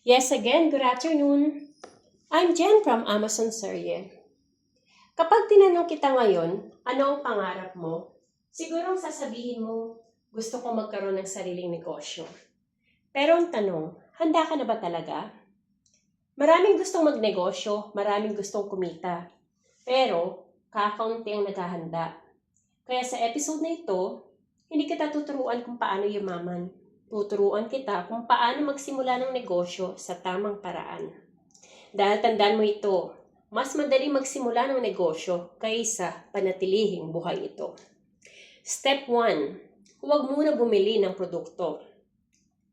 Yes, again, good afternoon. I'm Jen from Amazon Serye. Kapag tinanong kita ngayon, ano ang pangarap mo? Siguro sasabihin mo, gusto ko magkaroon ng sariling negosyo. Pero ang tanong, handa ka na ba talaga? Maraming gustong magnegosyo, maraming gustong kumita. Pero, kakaunti ang naghahanda. Kaya sa episode na ito, hindi kita tuturuan kung paano yumaman. Tuturuan kita kung paano magsimula ng negosyo sa tamang paraan. Dahil tandaan mo ito, mas madali magsimula ng negosyo kaysa panatilihing buhay ito. Step 1. Huwag muna bumili ng produkto.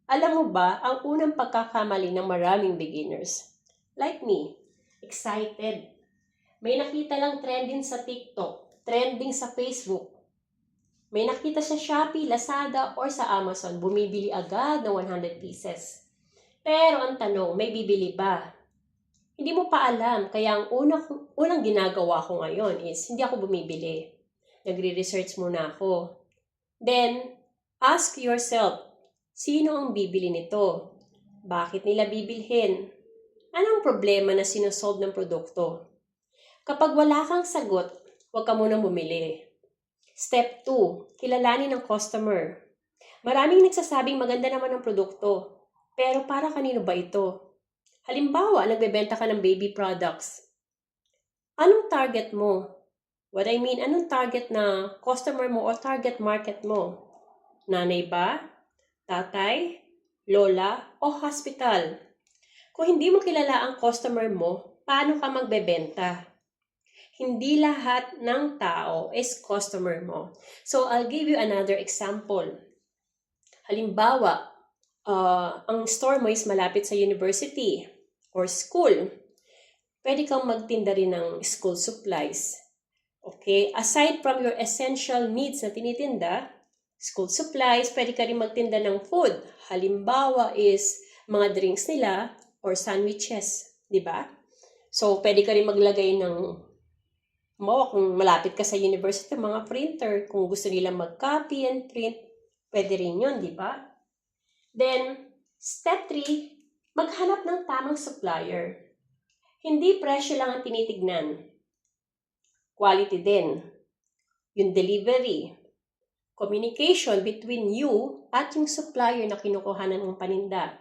Alam mo ba ang unang pagkakamali ng maraming beginners? Like me, excited. May nakita lang trending sa TikTok, trending sa Facebook. May nakita sa Shopee, Lazada, or sa Amazon, bumibili agad ng 100 pieces. Pero ang tanong, may bibili ba? Hindi mo pa alam, kaya ang unang ginagawa ko ngayon is hindi ako bumibili. Nagre-research muna ako. Then, ask yourself, sino ang bibili nito? Bakit nila bibilhin? Anong problema na sinosolve ng produkto? Kapag wala kang sagot, huwag ka munang bumili. Step 2, kilalanin ang customer. Maraming nagsasabing maganda naman ang produkto, pero para kanino ba ito? Halimbawa, nagbebenta ka ng baby products. Anong target mo? What I mean, anong target na customer mo o target market mo? Nanay ba? Tatay? Lola? O hospital? Kung hindi mo kilala ang customer mo, paano ka magbebenta? Hindi lahat ng tao is customer mo. So, I'll give you another example. Halimbawa, ang store mo is malapit sa university or school. Pwede kang magtinda rin ng school supplies. Okay? Aside from your essential needs na tinitinda, school supplies, pwede ka rin magtinda ng food. Halimbawa is mga drinks nila or sandwiches. Di ba? So, pwede ka rin maglagay ng kung malapit ka sa university, mga printer, kung gusto nila mag-copy and print, pwede rin yun, di ba? Then, step 3, maghanap ng tamang supplier. Hindi presyo lang ang tinitignan. Quality din. Yung delivery. Communication between you at yung supplier na kinukuhanan ng paninda.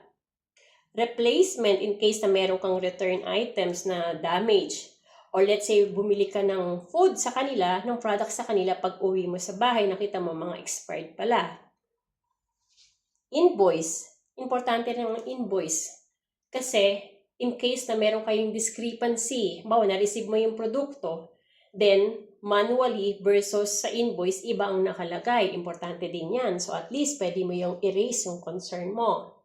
Replacement in case na meron kang return items na damage. Or let's say, bumili ka ng food sa kanila, ng product sa kanila, pag uwi mo sa bahay, nakita mo mga expired pala. Invoice. Importante rin ang invoice. Kasi, in case na meron kayong discrepancy, na-receive mo yung produkto, then, manually versus sa invoice, iba ang nakalagay. Importante din yan. So, at least, pwede mo yung erase yung concern mo.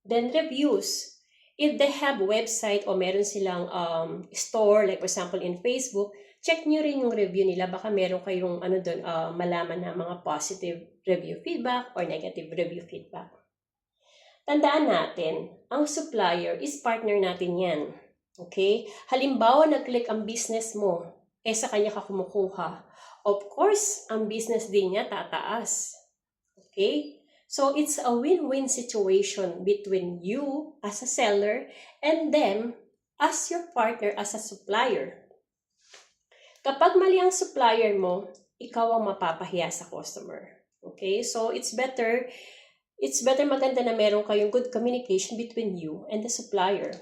Then, reviews. If they have website o meron silang store, like for example in Facebook, check nyo rin yung review nila. Baka meron kayong malaman na mga positive review feedback or negative review feedback. Tandaan natin, ang supplier is partner natin yan. Okay? Halimbawa, nag-click ang business mo, sa kanya ka kumukuha. Of course, ang business din niya tataas. Okay? So, it's a win-win situation between you as a seller and them as your partner as a supplier. Kapag mali ang supplier mo, ikaw ang mapapahiya sa customer. Okay? So, it's better maganda na meron kayong good communication between you and the supplier.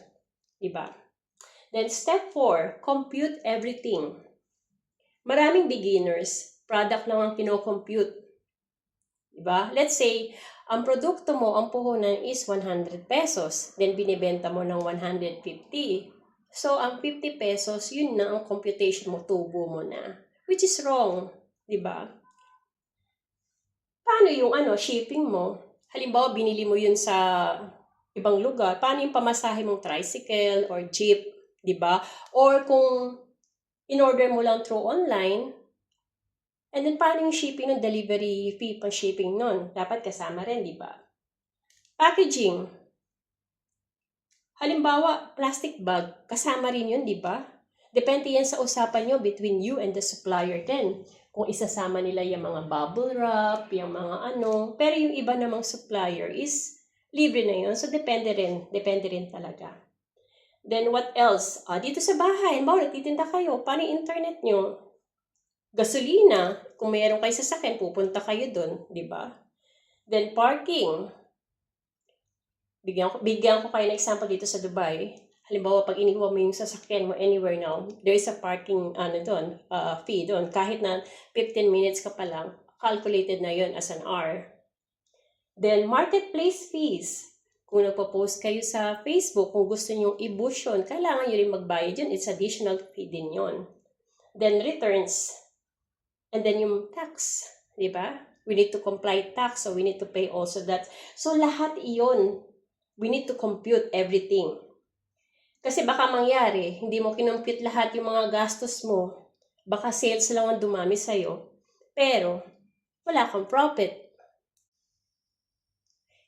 Diba? Then, step 4, compute everything. Maraming beginners, product lang ang kino-compute. Diba? Let's say, ang produkto mo, ang puhunan is 100 pesos. Then, binibenta mo ng 150. So, ang 50 pesos, yun na ang computation mo, tubo mo na. Which is wrong. Diba? Paano yung shipping mo? Halimbawa, binili mo yun sa ibang lugar. Paano yung pamasahe mong tricycle or jeep? Diba? Or kung in-order mo lang through online, and then, paano yung shipping ng delivery fee pang shipping nun? Dapat kasama rin, di ba? Packaging. Halimbawa, plastic bag. Kasama rin yun, di ba? Depende yan sa usapan nyo between you and the supplier din. Kung isasama nila yung mga bubble wrap, yung mga Pero yung iba namang supplier is libre na yun. So, depende rin talaga. Then, what else? Dito sa bahay, halimbawa, nagtitinda kayo, paano yung internet nyo? Gasolina, kung mayroon kayo sasakyan, pupunta kayo dun, di ba? Then, parking. Bigyan ko kayo ng example dito sa Dubai. Halimbawa, pag iniwan mo yung sasakyan mo anywhere now, there is a parking fee doon. Kahit na 15 minutes ka pa lang, calculated na yon as an hour. Then, marketplace fees. Kung nagpo-post kayo sa Facebook, kung gusto nyo i-boost yun, kailangan nyo rin magbayad yun. It's additional fee din yon. Then, returns. And then, yung tax. Diba? We need to comply tax, so we need to pay also that. So, lahat iyon. We need to compute everything. Kasi baka mangyari, hindi mo kinompute lahat yung mga gastos mo. Baka sales lang ang dumami sa'yo. Pero, wala kang profit.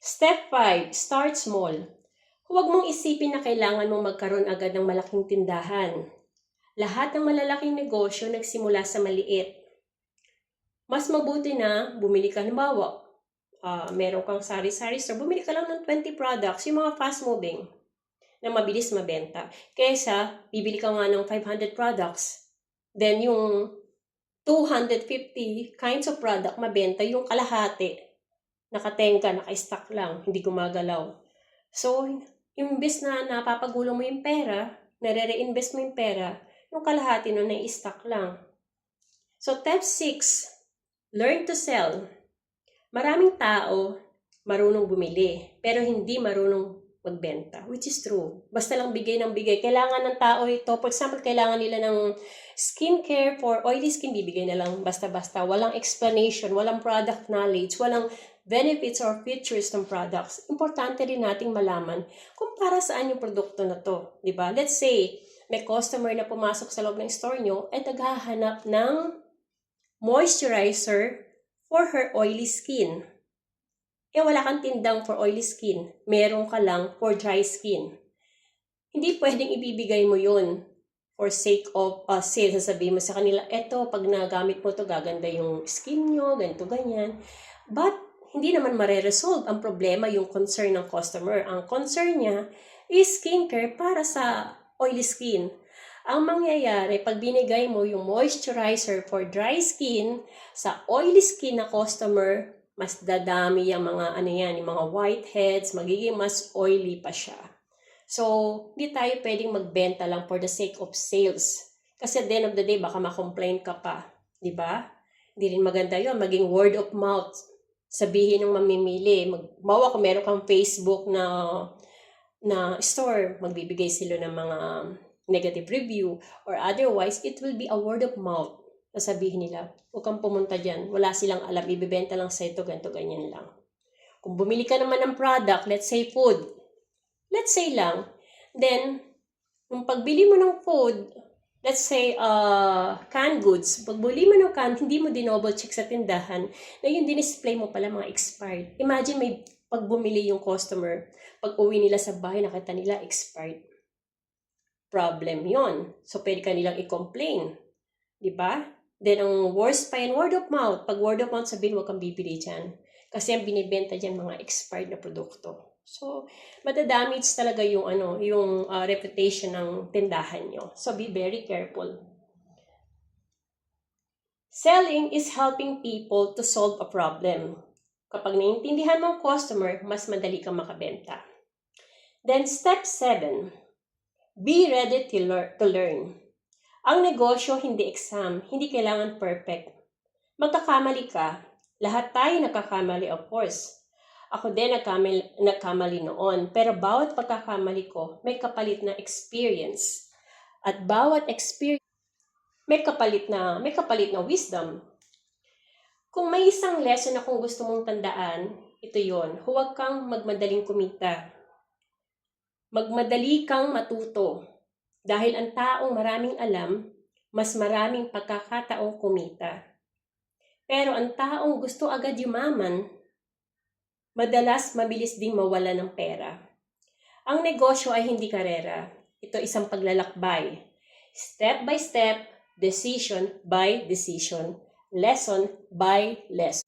Step 5, start small. Huwag mong isipin na kailangan mong magkaroon agad ng malaking tindahan. Lahat ng malalaking negosyo nagsimula sa maliit. Mas mabuti na bumili ka, halimbawa, meron kang sari-sari store, bumili ka lang ng 20 products, yung mga fast-moving, na mabilis mabenta. Kaysa, bibili ka nga ng 500 products, then yung 250 kinds of product mabenta, yung kalahati, nakatenga, naka-stock lang, hindi gumagalaw. So, imbes na napapagulo mo yung pera, nare-reinvest mo yung pera, yung kalahati nun na i-stock lang. So, step 6, learn to sell. Maraming tao marunong bumili, pero hindi marunong magbenta, which is true. Basta lang bigay ng bigay. Kailangan ng tao ito. For example, kailangan nila ng skincare for oily skin, bibigay na lang basta-basta. Walang explanation, walang product knowledge, walang benefits or features ng products. Importante rin nating malaman kung para saan yung produkto na to. Diba? Let's say, may customer na pumasok sa loob ng store nyo at naghahanap ng moisturizer for her oily skin. Wala kang tindang for oily skin. Meron ka lang for dry skin. Hindi pwedeng ibibigay mo yun for sake of sales. Sasabihin mo sa kanila, eto, pag nagamit mo to gaganda yung skin nyo, ganito, ganyan. But, hindi naman mare-resolve ang problema, yung concern ng customer. Ang concern niya is skincare para sa oily skin. Ang mangyayari, pag binigay mo yung moisturizer for dry skin sa oily skin na customer, mas dadami yung mga yung mga whiteheads, magiging mas oily pa siya. So, hindi tayo pwedeng magbenta lang for the sake of sales. Kasi at the end of the day, baka ma-complain ka pa. Di ba? Hindi rin maganda yun. Maging word of mouth. Sabihin ng mamimili. Bawa kung meron kang Facebook na store, magbibigay sila ng mga negative review. Or otherwise, it will be a word of mouth. Sasabihin nila, huwag kang pumunta dyan. Wala silang alam, ibibenta lang sa ito, ganito, ganyan lang. Kung bumili ka naman ng product, let's say food. Let's say lang, then, kung pagbili mo ng food, let's say, canned goods, pagbili mo ng canned, hindi mo dinouble check sa tindahan, na yung dinisplay mo pala mga expired. Imagine may pagbumili yung customer, pag uwi nila sa bahay, nakita nila expired. Problem yon. So, pwede ka nilang i-complain. Diba? Then, ang worst pa yan, word of mouth. Pag word of mouth, sabihin, huwag kang bibili dyan. Kasi ang binibenta dyan, mga expired na produkto. So, madadamage talaga yung, reputation ng tindahan nyo. So, be very careful. Selling is helping people to solve a problem. Kapag naiintindihan mo ang customer, mas madali kang makabenta. Then, step 7. Be ready to learn. Ang negosyo, hindi exam. Hindi kailangan perfect. Magkakamali ka. Lahat tayo nagkakamali, of course. Ako din nagkamali noon. Pero bawat pagkakamali ko, may kapalit na experience. At bawat experience, may kapalit na wisdom. Kung may isang lesson na kung gusto mong tandaan, ito yon. Huwag kang magmadaling kumita. Magmadali kang matuto. Dahil ang taong maraming alam, mas maraming pagkakataong kumita. Pero ang taong gusto agad yumaman, madalas mabilis ding mawala ng pera. Ang negosyo ay hindi karera. Ito isang paglalakbay. Step by step, decision by decision, lesson by lesson.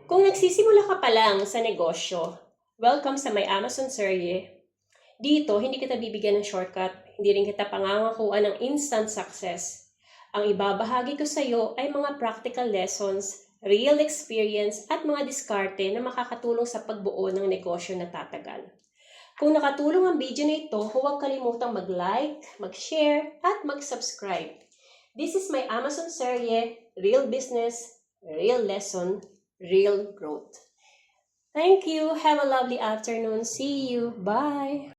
Kung nagsisimula ka pa lang sa negosyo, welcome sa My Amazon Serye. Dito, hindi kita bibigyan ng shortcut, hindi rin kita pangangakuan ng instant success. Ang ibabahagi ko sa iyo ay mga practical lessons, real experience at mga diskarte na makakatulong sa pagbuo ng negosyo na tatagal. Kung nakatulong ang video na ito, huwag kalimutang mag-like, mag-share at mag-subscribe. This is My Amazon Serye, real business, real lesson, real growth. Thank you. Have a lovely afternoon. See you. Bye.